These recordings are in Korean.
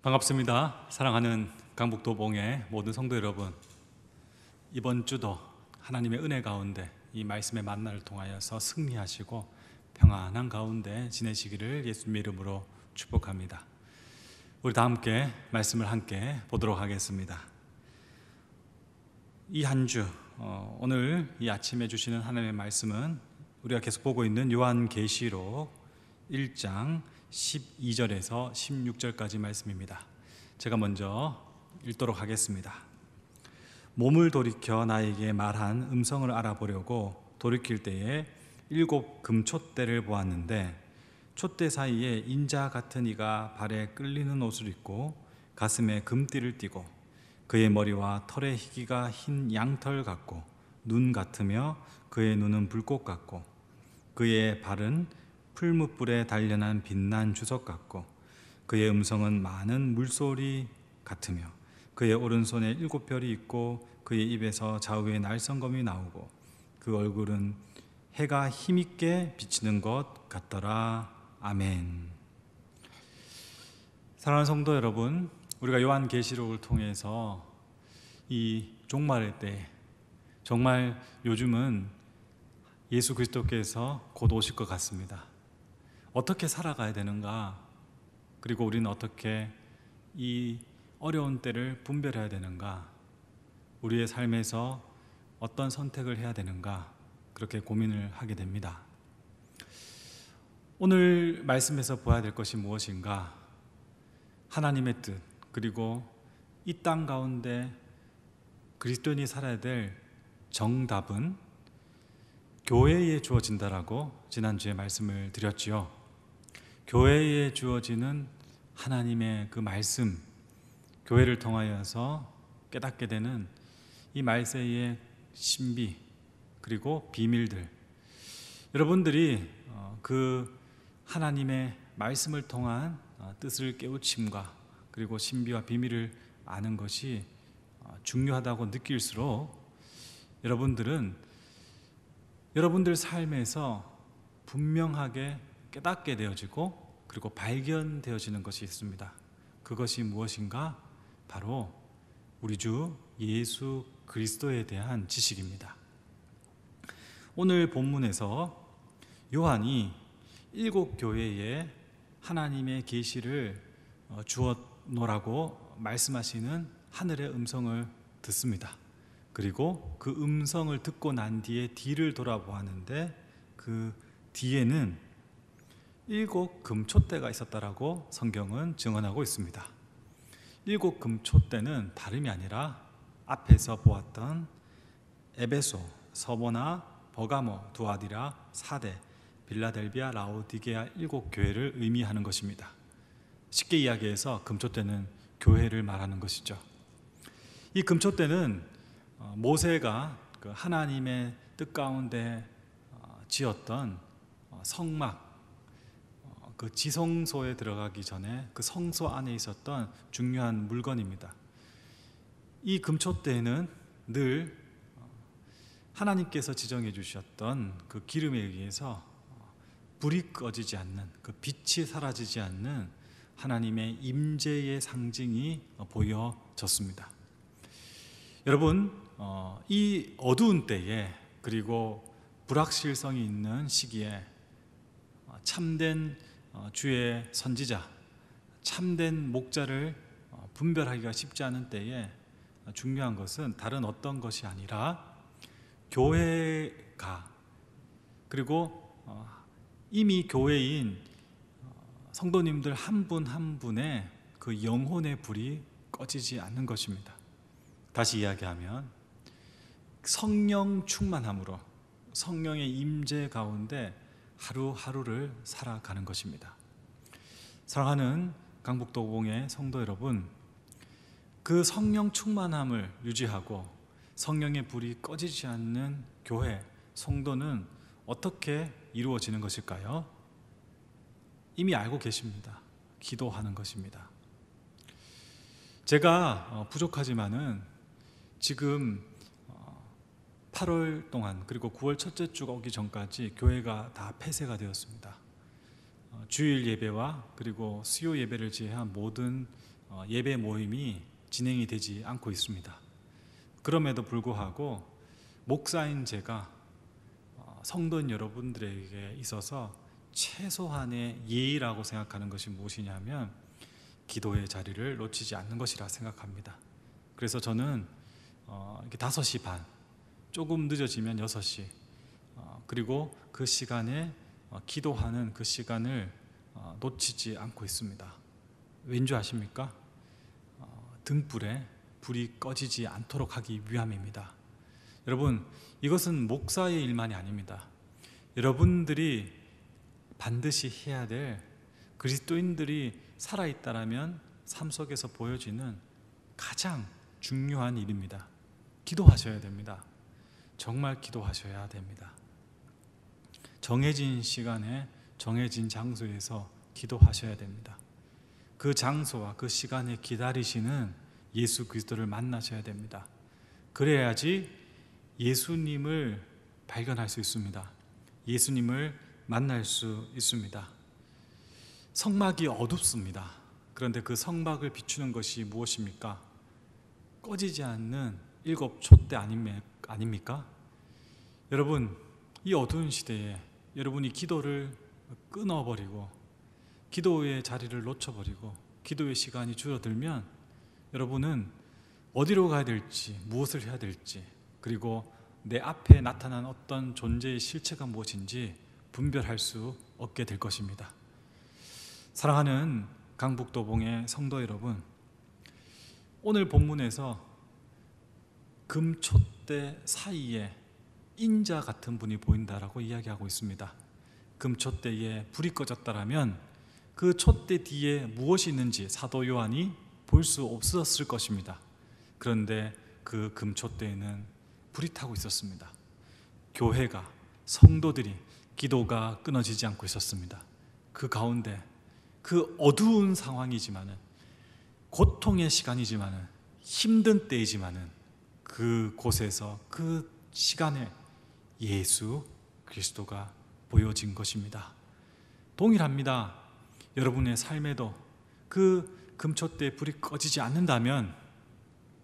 반갑습니다. 사랑하는 강북도봉의 모든 성도 여러분, 이번 주도 하나님의 은혜 가운데 이 말씀의 만나를 통하여서 승리하시고 평안한 가운데 지내시기를 예수님의 이름으로 축복합니다. 우리 다 함께 말씀을 함께 보도록 하겠습니다. 이 한 주 오늘 이 아침에 주시는 하나님의 말씀은 우리가 계속 보고 있는 요한계시록 1장 12절에서 16절까지 말씀입니다. 제가 먼저 읽도록 하겠습니다. 몸을 돌이켜 나에게 말한 음성을 알아보려고 돌이킬 때에 7 금촛대를 보았는데 촛대 사이에 인자 같은 이가 발에 끌리는 옷을 입고 가슴에 금띠를 띠고 그의 머리와 털의 희기가 흰 양털 같고 눈 같으며 그의 눈은 불꽃 같고 그의 발은 풀무불에 단련한 빛난 주석 같고 그의 음성은 많은 물소리 같으며 그의 오른손에 7 별이 있고 그의 입에서 좌우에 날성검이 나오고 그 얼굴은 해가 힘있게 비치는 것 같더라. 아멘. 사랑하는 성도 여러분, 우리가 요한계시록을 통해서 이 종말의 때, 정말 요즘은 예수 그리스도께서 곧 오실 것 같습니다. 어떻게 살아가야 되는가, 그리고 우리는 어떻게 이 어려운 때를 분별해야 되는가, 우리의 삶에서 어떤 선택을 해야 되는가, 그렇게 고민을 하게 됩니다. 오늘 말씀에서 보아야 될 것이 무엇인가? 하나님의 뜻, 그리고 이 땅 가운데 그리스도인이 살아야 될 정답은 교회에 주어진다라고 지난주에 말씀을 드렸지요. 교회에 주어지는 하나님의 그 말씀, 교회를 통하여서 깨닫게 되는 이 말세의 신비, 그리고 비밀들, 여러분들이 그 하나님의 말씀을 통한 뜻을 깨우침과 그리고 신비와 비밀을 아는 것이 중요하다고 느낄수록 여러분들은 여러분들 삶에서 분명하게 깨닫게 되어지고 그리고 발견되어지는 것이 있습니다. 그것이 무엇인가? 바로 우리 주 예수 그리스도에 대한 지식입니다. 오늘 본문에서 요한이 7 교회에 하나님의 계시를 주었노라고 말씀하시는 하늘의 음성을 듣습니다. 그리고 그 음성을 듣고 난 뒤에 뒤를 돌아보았는데 그 뒤에는 7 금촛대가 있었다라고 성경은 증언하고 있습니다. 7 금촛대는 다름이 아니라 앞에서 보았던 에베소, 서보나, 버가모, 두아디라, 사대, 빌라델비아, 라오디게아 7 교회를 의미하는 것입니다. 쉽게 이야기해서 금촛대는 교회를 말하는 것이죠. 이 금촛대는 모세가 그 하나님의 뜻 가운데 지었던 성막, 그 지성소에 들어가기 전에 그 성소 안에 있었던 중요한 물건입니다. 이 금촛대는 늘 하나님께서 지정해 주셨던 그 기름에 의해서 불이 꺼지지 않는, 그 빛이 사라지지 않는 하나님의 임재의 상징이 보여졌습니다. 여러분, 이 어두운 때에, 그리고 불확실성이 있는 시기에 참된 주의 선지자, 참된 목자를 분별하기가 쉽지 않은 때에 중요한 것은 다른 어떤 것이 아니라 교회가, 그리고 이미 교회인 성도님들 한 분 한 분의 그 영혼의 불이 꺼지지 않는 것입니다. 다시 이야기하면 성령 충만함으로 성령의 임재 가운데 하루하루를 살아가는 것입니다. 사랑하는 강북도봉의 성도 여러분, 그 성령 충만함을 유지하고 성령의 불이 꺼지지 않는 교회, 성도는 어떻게 이루어지는 것일까요? 이미 알고 계십니다. 기도하는 것입니다. 제가 부족하지만은 지금 8월 동안, 그리고 9월 첫째 주가 오기 전까지 교회가 다 폐쇄가 되었습니다. 주일 예배와 그리고 수요 예배를 제외한 모든 예배 모임이 진행이 되지 않고 있습니다. 그럼에도 불구하고 목사인 제가 성도인 여러분들에게 있어서 최소한의 예의라고 생각하는 것이 무엇이냐면 기도의 자리를 놓치지 않는 것이라 생각합니다. 그래서 저는 5시 반, 조금 늦어지면 6시, 그리고 그 시간에 기도하는 그 시간을 놓치지 않고 있습니다. 왠지 아십니까? 등불에 불이 꺼지지 않도록 하기 위함입니다. 여러분, 이것은 목사의 일만이 아닙니다. 여러분들이 반드시 해야 될, 그리스도인들이 살아있다라면 삶 속에서 보여지는 가장 중요한 일입니다. 기도하셔야 됩니다. 정말 기도하셔야 됩니다. 정해진 시간에 정해진 장소에서 기도하셔야 됩니다. 그 장소와 그 시간에 기다리시는 예수 그리스도를 만나셔야 됩니다. 그래야지 예수님을 발견할 수 있습니다. 예수님을 만날 수 있습니다. 성막이 어둡습니다. 그런데 그 성막을 비추는 것이 무엇입니까? 꺼지지 않는 7 촛대 아닙니까? 여러분, 이 어두운 시대에 여러분이 기도를 끊어버리고 기도의 자리를 놓쳐버리고 기도의 시간이 줄어들면 여러분은 어디로 가야 될지, 무엇을 해야 될지, 그리고 내 앞에 나타난 어떤 존재의 실체가 무엇인지 분별할 수 없게 될 것입니다. 사랑하는 강북도봉의 성도 여러분, 오늘 본문에서 금촛대 사이에 인자 같은 분이 보인다라고 이야기하고 있습니다. 금촛대에 불이 꺼졌다라면 그 촛대 뒤에 무엇이 있는지 사도 요한이 볼 수 없었을 것입니다. 그런데 그 금촛대에는 불이 타고 있었습니다. 교회가, 성도들이 기도가 끊어지지 않고 있었습니다. 그 가운데 그 어두운 상황이지만은, 고통의 시간이지만은, 힘든 때이지만은 그 곳에서 그 시간에 예수 그리스도가 보여진 것입니다. 동일합니다. 여러분의 삶에도 그 금촛대에 불이 꺼지지 않는다면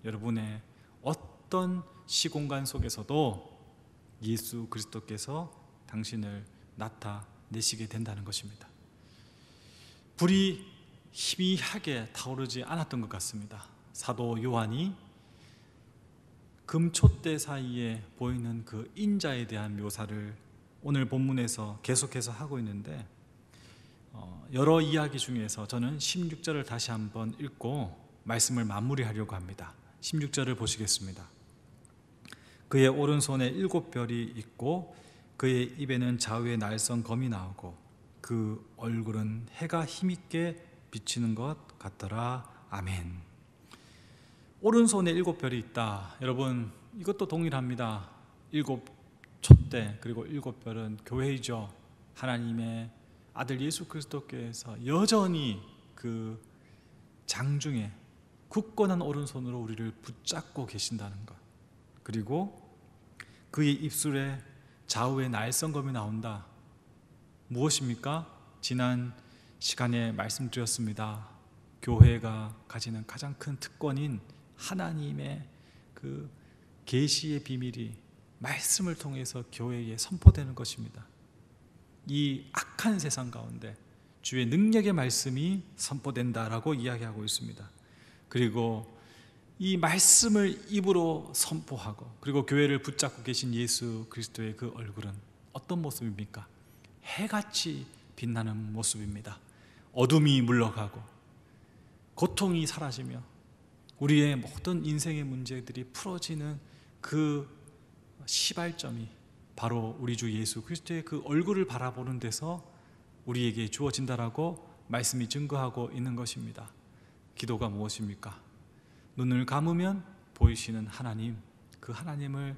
여러분의 어떤 시공간 속에서도 예수 그리스도께서 당신을 나타내시게 된다는 것입니다. 불이 희미하게 타오르지 않았던 것 같습니다. 사도 요한이 금촛대 사이에 보이는 그 인자에 대한 묘사를 오늘 본문에서 계속해서 하고 있는데, 여러 이야기 중에서 저는 16절을 다시 한번 읽고 말씀을 마무리하려고 합니다. 16절을 보시겠습니다. 그의 오른손에 7별이 있고 그의 입에는 좌우의 날선 검이 나오고 그 얼굴은 해가 힘있게 비치는 것 같더라. 아멘. 오른손에 7별이 있다. 여러분, 이것도 동일합니다. 7 촛대 그리고 7별은 교회이죠. 하나님의 아들 예수 그리스도께서 여전히 그 장중에 굳건한 오른손으로 우리를 붙잡고 계신다는 것, 그리고 그의 입술에 좌우의 날선검이 나온다. 무엇입니까? 지난 시간에 말씀드렸습니다. 교회가 가지는 가장 큰 특권인 하나님의 그 계시의 비밀이 말씀을 통해서 교회에 선포되는 것입니다. 이 악한 세상 가운데 주의 능력의 말씀이 선포된다라고 이야기하고 있습니다. 그리고 이 말씀을 입으로 선포하고, 그리고 교회를 붙잡고 계신 예수 그리스도의 그 얼굴은 어떤 모습입니까? 해같이 빛나는 모습입니다. 어둠이 물러가고 고통이 사라지며 우리의 모든 인생의 문제들이 풀어지는 그 시발점이 바로 우리 주 예수 그리스도의 그 얼굴을 바라보는 데서 우리에게 주어진다라고 말씀이 증거하고 있는 것입니다. 기도가 무엇입니까? 눈을 감으면 보이시는 하나님, 그 하나님을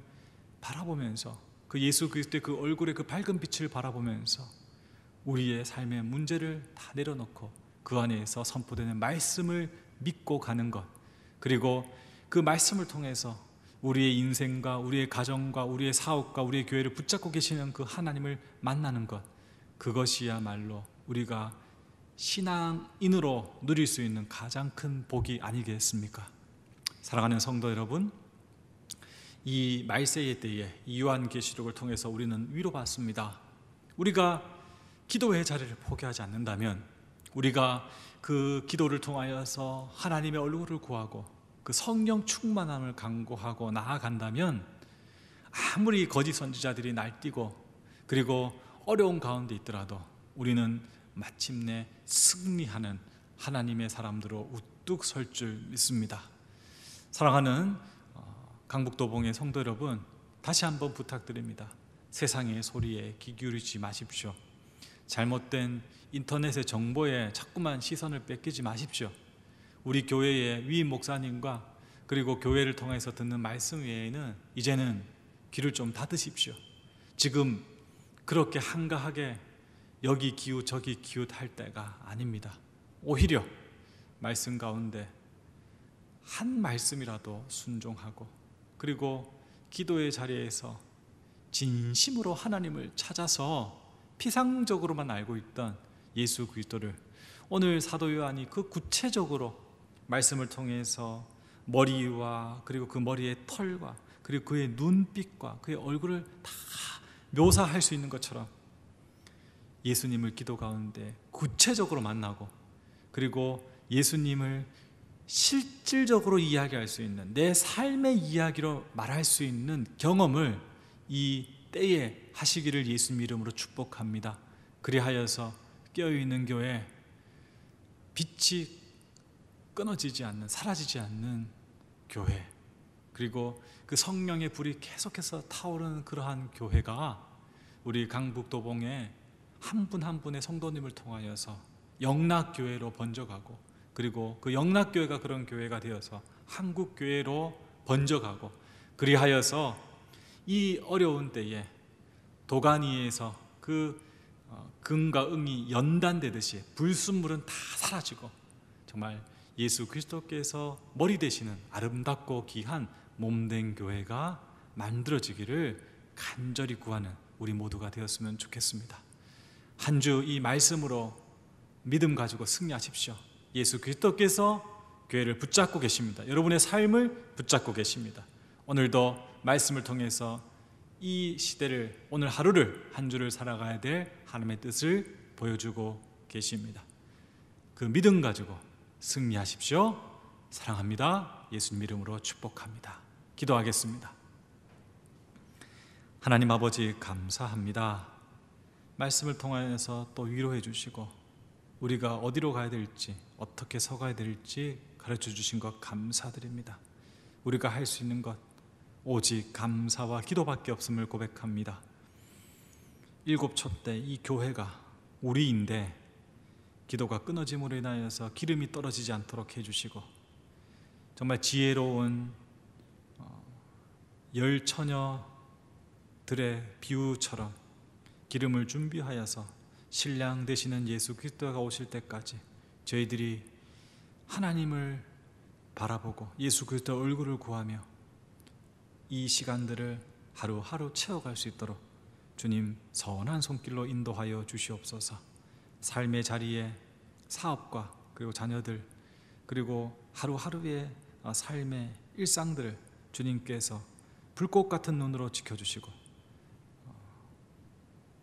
바라보면서 그 예수 그리스도의 그 얼굴의 그 밝은 빛을 바라보면서 우리의 삶의 문제를 다 내려놓고 그 안에서 선포되는 말씀을 믿고 가는 것, 그리고 그 말씀을 통해서 우리의 인생과 우리의 가정과 우리의 사업과 우리의 교회를 붙잡고 계시는 그 하나님을 만나는 것, 그것이야말로 우리가 신앙인으로 누릴 수 있는 가장 큰 복이 아니겠습니까? 사랑하는 성도 여러분, 이 말세의 때에 이 요한계시록을 통해서 우리는 위로받습니다. 우리가 기도의 자리를 포기하지 않는다면, 우리가 그 기도를 통하여서 하나님의 얼굴을 구하고 그 성령 충만함을 간구하고 나아간다면, 아무리 거짓 선지자들이 날뛰고 그리고 어려운 가운데 있더라도 우리는 마침내 승리하는 하나님의 사람들로 우뚝 설 줄 믿습니다. 사랑하는 강북도봉의 성도 여러분, 다시 한번 부탁드립니다. 세상의 소리에 귀 기울이지 마십시오. 잘못된 인터넷의 정보에 자꾸만 시선을 뺏기지 마십시오. 우리 교회의 위임 목사님과 그리고 교회를 통해서 듣는 말씀 외에는 이제는 귀를 좀 닫으십시오. 지금 그렇게 한가하게 여기 기웃 저기 기웃 할 때가 아닙니다. 오히려 말씀 가운데 한 말씀이라도 순종하고, 그리고 기도의 자리에서 진심으로 하나님을 찾아서 피상적으로만 알고 있던 예수 그리스도를 오늘 사도 요한이 그 구체적으로 말씀을 통해서 머리와 그리고 그 머리의 털과 그리고 그의 눈빛과 그의 얼굴을 다 묘사할 수 있는 것처럼 예수님을 기도 가운데 구체적으로 만나고, 그리고 예수님을 실질적으로 이야기할 수 있는, 내 삶의 이야기로 말할 수 있는 경험을 이 때에 하시기를 예수님 이름으로 축복합니다. 그리하여서 깨어있는 교회, 빛이 끊어지지 않는, 사라지지 않는 교회, 그리고 그 성령의 불이 계속해서 타오르는 그러한 교회가 우리 강북도봉의 한 분 한 분의 성도님을 통하여서 영락교회로 번져가고, 그리고 그 영락교회가 그런 교회가 되어서 한국교회로 번져가고, 그리하여서 이 어려운 때에 도가니에서 그 금과 은이 연단되듯이 불순물은 다 사라지고 정말 예수 그리스도께서 머리 되시는 아름답고 귀한 몸된 교회가 만들어지기를 간절히 구하는 우리 모두가 되었으면 좋겠습니다. 한 주 이 말씀으로 믿음 가지고 승리하십시오. 예수 그리스도께서 교회를 붙잡고 계십니다. 여러분의 삶을 붙잡고 계십니다. 오늘도 말씀을 통해서 이 시대를, 오늘 하루를, 한 주를 살아가야 될 하나님의 뜻을 보여주고 계십니다. 그 믿음 가지고 승리하십시오. 사랑합니다. 예수님 이름으로 축복합니다. 기도하겠습니다. 하나님 아버지, 감사합니다. 말씀을 통하여서 또 위로해 주시고 우리가 어디로 가야 될지, 어떻게 서가야 될지 가르쳐 주신 것 감사드립니다. 우리가 할 수 있는 것 오직 감사와 기도밖에 없음을 고백합니다. 일곱 촛대 이 교회가 우리인데 기도가 끊어짐으로 인하여서 기름이 떨어지지 않도록 해주시고, 정말 지혜로운 열 처녀들의 비유처럼 기름을 준비하여서 신랑 되시는 예수 그리스도가 오실 때까지 저희들이 하나님을 바라보고 예수 그리스도의 얼굴을 구하며 이 시간들을 하루하루 채워갈 수 있도록 주님 선한 손길로 인도하여 주시옵소서. 삶의 자리에 사업과 그리고 자녀들, 그리고 하루하루의 삶의 일상들을 주님께서 불꽃 같은 눈으로 지켜주시고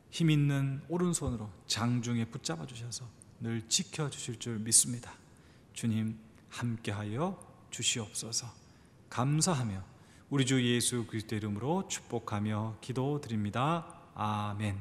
힘 있는 오른손으로 장중에 붙잡아 주셔서 늘 지켜주실 줄 믿습니다. 주님 함께하여 주시옵소서. 감사하며 우리 주 예수 그리스도 이름으로 축복하며 기도드립니다. 아멘.